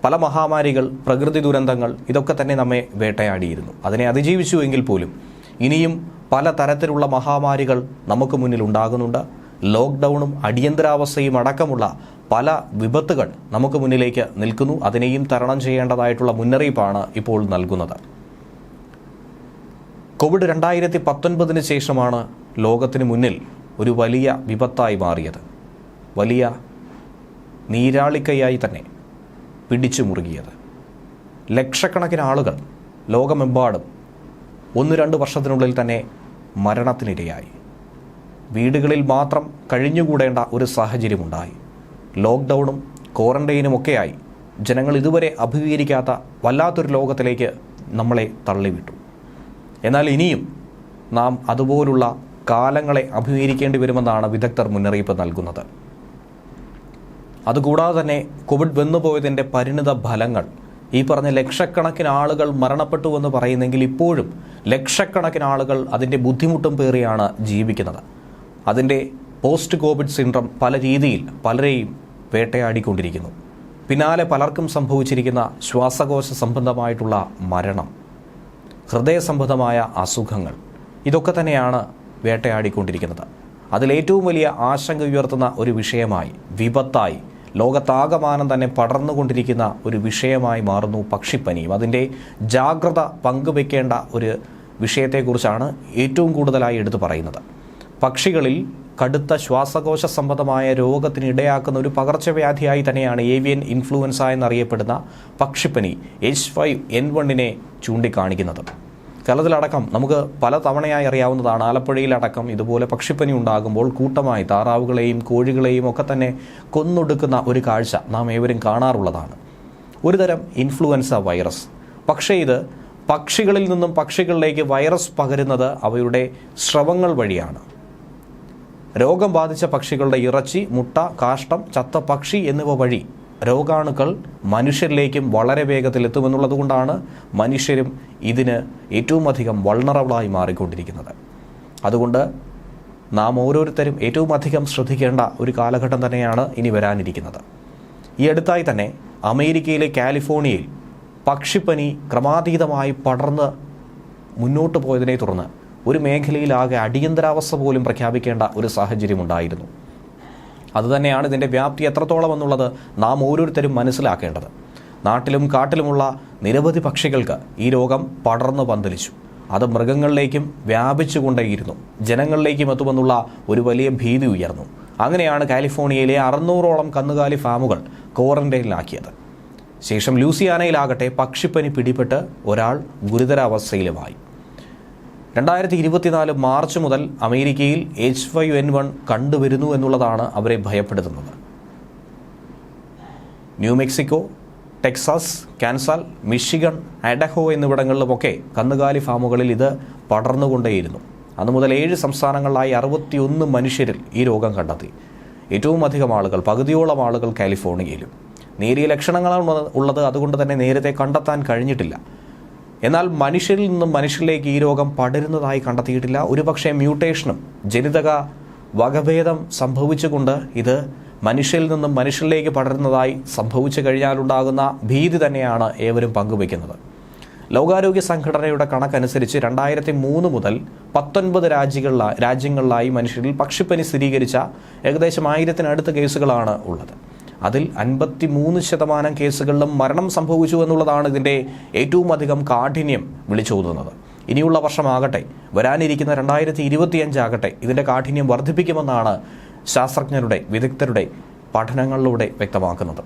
പല മഹാമാരികൾ, പ്രകൃതി ദുരന്തങ്ങൾ ഇതൊക്കെ തന്നെ നമ്മെ വേട്ടയാടിയിരുന്നു. അതിനെ അതിജീവിച്ചു എങ്കിൽ പോലും ഇനിയും പല തരത്തിലുള്ള മഹാമാരികൾ നമുക്ക് മുന്നിൽ ഉണ്ടാകുന്നുണ്ട്. ലോക്ക്ഡൗണും അടിയന്തരാവസ്ഥയും അടക്കമുള്ള പല വിപത്തുകൾ നമുക്ക് മുന്നിലേക്ക് നിൽക്കുന്നു. അതിനെയും തരണം ചെയ്യേണ്ടതായിട്ടുള്ള മുന്നറിയിപ്പാണ് ഇപ്പോൾ നൽകുന്നത്. കോവിഡ് 2019 ശേഷമാണ് ലോകത്തിന് മുന്നിൽ ഒരു വലിയ വിപത്തായി മാറിയത്. വലിയ നീരാളിക്കയായി തന്നെ പിടിച്ചു മുറുകിയത്. ലക്ഷക്കണക്കിന് ആളുകൾ ലോകമെമ്പാടും 1-2 വർഷത്തിനുള്ളിൽ തന്നെ മരണത്തിനിരയായി. വീടുകളിൽ മാത്രം കഴിഞ്ഞുകൂടേണ്ട ഒരു സാഹചര്യമുണ്ടായി. ലോക്ക്ഡൗണും ക്വാറന്റൈനുമൊക്കെയായി ജനങ്ങൾ ഇതുവരെ അഭിമുഖീകരിക്കാത്ത വല്ലാത്തൊരു ലോകത്തിലേക്ക് നമ്മളെ തള്ളിവിട്ടു. എന്നാൽ ഇനിയും നാം അതുപോലുള്ള കാലങ്ങളെ അഭിമുഖീകരിക്കേണ്ടി വരുമെന്നാണ് വിദഗ്ധർ മുന്നറിയിപ്പ് നൽകുന്നത്. അതുകൂടാതെ തന്നെ കോവിഡ് വന്നുപോയതിൻ്റെ പരിണിത ഫലങ്ങൾ, ഈ പറഞ്ഞ ലക്ഷക്കണക്കിന് ആളുകൾ മരണപ്പെട്ടുവെന്ന് പറയുന്നെങ്കിൽ ഇപ്പോഴും ലക്ഷക്കണക്കിന് ആളുകൾ അതിൻ്റെ ബുദ്ധിമുട്ടും പേറിയാണ് ജീവിക്കുന്നത്. അതിൻ്റെ പോസ്റ്റ് കോവിഡ് സിൻഡ്രം പല രീതിയിൽ പലരെയും വേട്ടയാടിക്കൊണ്ടിരിക്കുന്നു. പിന്നാലെ പലർക്കും സംഭവിച്ചിരിക്കുന്ന ശ്വാസകോശ സംബന്ധമായിട്ടുള്ള മരണം, ഹൃദയ സംബന്ധമായ അസുഖങ്ങൾ, ഇതൊക്കെ തന്നെയാണ് വേട്ടയാടിക്കൊണ്ടിരിക്കുന്നത്. അതിലേറ്റവും വലിയ ആശങ്ക ഉയർത്തുന്ന ഒരു വിഷയമായി, വിപത്തായി, ലോകത്താകമാനം തന്നെ പടർന്നുകൊണ്ടിരിക്കുന്ന ഒരു വിഷയമായി മാറുന്നു പക്ഷിപ്പനിയും. അതിൻ്റെ ജാഗ്രത പങ്കുവെക്കേണ്ട ഒരു വിഷയത്തെക്കുറിച്ചാണ് ഏറ്റവും കൂടുതലായി എടുത്തു പറയുന്നത്. പക്ഷികളിൽ കടുത്ത ശ്വാസകോശ സംബന്ധമായ രോഗത്തിന് ഇടയാക്കുന്ന ഒരു പകർച്ചവ്യാധിയായി തന്നെയാണ് ഏവിയൻ ഇൻഫ്ലുവൻസ എന്നറിയപ്പെടുന്ന പക്ഷിപ്പനി H5N1 ചൂണ്ടിക്കാണിക്കുന്നത്. കേരളത്തിലടക്കം നമുക്ക് പല തവണയായി അറിയാവുന്നതാണ്. ആലപ്പുഴയിലടക്കം ഇതുപോലെ പക്ഷിപ്പനി ഉണ്ടാകുമ്പോൾ കൂട്ടമായി താറാവുകളെയും കോഴികളെയും ഒക്കെ തന്നെ കൊന്നൊടുക്കുന്ന ഒരു കാഴ്ച നാം ഏവരും കാണാറുള്ളതാണ്. ഒരുതരം ഇൻഫ്ലുവൻസ വൈറസ്. പക്ഷേ ഇത് പക്ഷികളിൽ നിന്നും പക്ഷികളിലേക്ക് വൈറസ് പകരുന്നത് അവയുടെ സ്രവങ്ങൾ വഴിയാണ്. രോഗം ബാധിച്ച പക്ഷികളുടെ ഇറച്ചി, മുട്ട, കാഷ്ടം, ചത്ത പക്ഷി എന്നിവ വഴി രോഗാണുക്കൾ മനുഷ്യരിലേക്കും വളരെ വേഗത്തിൽ എത്തുമെന്നുള്ളതുകൊണ്ടാണ് മനുഷ്യരും ഇതിന് ഏറ്റവും അധികം വൾണറബിളായി മാറിക്കൊണ്ടിരിക്കുന്നത്. അതുകൊണ്ട് നാം ഓരോരുത്തരും ഏറ്റവും അധികം ശ്രദ്ധിക്കേണ്ട ഒരു കാലഘട്ടം തന്നെയാണ് ഇനി വരാനിരിക്കുന്നത്. ഈ അടുത്തായി തന്നെ അമേരിക്കയിലെ കാലിഫോർണിയയിൽ പക്ഷിപ്പനി ക്രമാതീതമായി പടർന്ന് മുന്നോട്ട് പോയതിനെ തുടർന്ന് ഒരു മേഖലയിലാകെ അടിയന്തരാവസ്ഥ പോലും പ്രഖ്യാപിക്കേണ്ട ഒരു സാഹചര്യമുണ്ടായിരുന്നു. അതുതന്നെയാണ് ഇതിൻ്റെ വ്യാപ്തി എത്രത്തോളം എന്നുള്ളത് നാം ഓരോരുത്തരും മനസ്സിലാക്കേണ്ടത്. നാട്ടിലും കാട്ടിലുമുള്ള നിരവധി പക്ഷികൾക്ക് ഈ രോഗം പടർന്നു പന്തലിച്ചു. അത് മൃഗങ്ങളിലേക്കും വ്യാപിച്ചുകൊണ്ടേയിരുന്നു. ജനങ്ങളിലേക്കും എത്തുമെന്നുള്ള ഒരു വലിയ ഭീതി ഉയർന്നു. അങ്ങനെയാണ് കാലിഫോർണിയയിലെ 600ഓളം കന്നുകാലി ഫാമുകൾ ക്വാറന്റൈനിലാക്കിയത്. ശേഷം ലൂസിയാനയിലാകട്ടെ പക്ഷിപ്പനി പിടിപെട്ട് ഒരാൾ ഗുരുതരാവസ്ഥയിലുമായി. 2024 മാർച്ച് മുതൽ അമേരിക്കയിൽ H5N1 കണ്ടുവരുന്നു എന്നുള്ളതാണ് അവരെ ഭയപ്പെടുത്തുന്നത്. ന്യൂമെക്സിക്കോ, ടെക്സാസ്, കാൻസാസ്, മിഷിഗൺ, ഐഡഹോ എന്നിവിടങ്ങളിലുമൊക്കെ കന്നുകാലി ഫാമുകളിൽ ഇത് പടർന്നുകൊണ്ടേയിരുന്നു. അന്നു മുതൽ 7 സംസ്ഥാനങ്ങളിലായി 61 മനുഷ്യരിൽ ഈ രോഗം കണ്ടെത്തി. ഏറ്റവും അധികം ആളുകൾ, പകുതിയോളം ആളുകൾ കാലിഫോർണിയയിലും. നേരിയ ലക്ഷണങ്ങളാണ് ഉള്ളത്. അതുകൊണ്ട് തന്നെ നേരത്തെ കണ്ടെത്താൻ കഴിഞ്ഞിട്ടില്ല. എന്നാൽ മനുഷ്യരിൽ നിന്നും മനുഷ്യരിലേക്ക് ഈ രോഗം പടരുന്നതായി കണ്ടെത്തിയിട്ടില്ല. ഒരുപക്ഷെ മ്യൂട്ടേഷനും ജനിതക വകഭേദം സംഭവിച്ചുകൊണ്ട് ഇത് മനുഷ്യരിൽ നിന്നും മനുഷ്യരിലേക്ക് പടരുന്നതായി സംഭവിച്ചു കഴിഞ്ഞാലുണ്ടാകുന്ന ഭീതി തന്നെയാണ് ഏവരും പങ്കുവയ്ക്കുന്നത്. ലോകാരോഗ്യ സംഘടനയുടെ കണക്കനുസരിച്ച് 2003 മുതൽ 19 രാജ്യങ്ങളിലായി മനുഷ്യരിൽ പക്ഷിപ്പനി സ്ഥിരീകരിച്ച ഏകദേശം 1000-നടുത്ത് കേസുകളാണ് ഉള്ളത്. അതിൽ 53% കേസുകളിലും മരണം സംഭവിച്ചു എന്നുള്ളതാണ് ഇതിൻ്റെ ഏറ്റവും അധികം കാഠിന്യം വിളിച്ചോതുന്നത്. ഇനിയുള്ള വർഷമാകട്ടെ, വരാനിരിക്കുന്ന 2025 ആകട്ടെ, ഇതിൻ്റെ കാഠിന്യം വർദ്ധിപ്പിക്കുമെന്നാണ് ശാസ്ത്രജ്ഞരുടെ, വിദഗ്ധരുടെ പഠനങ്ങളിലൂടെ വ്യക്തമാക്കുന്നത്.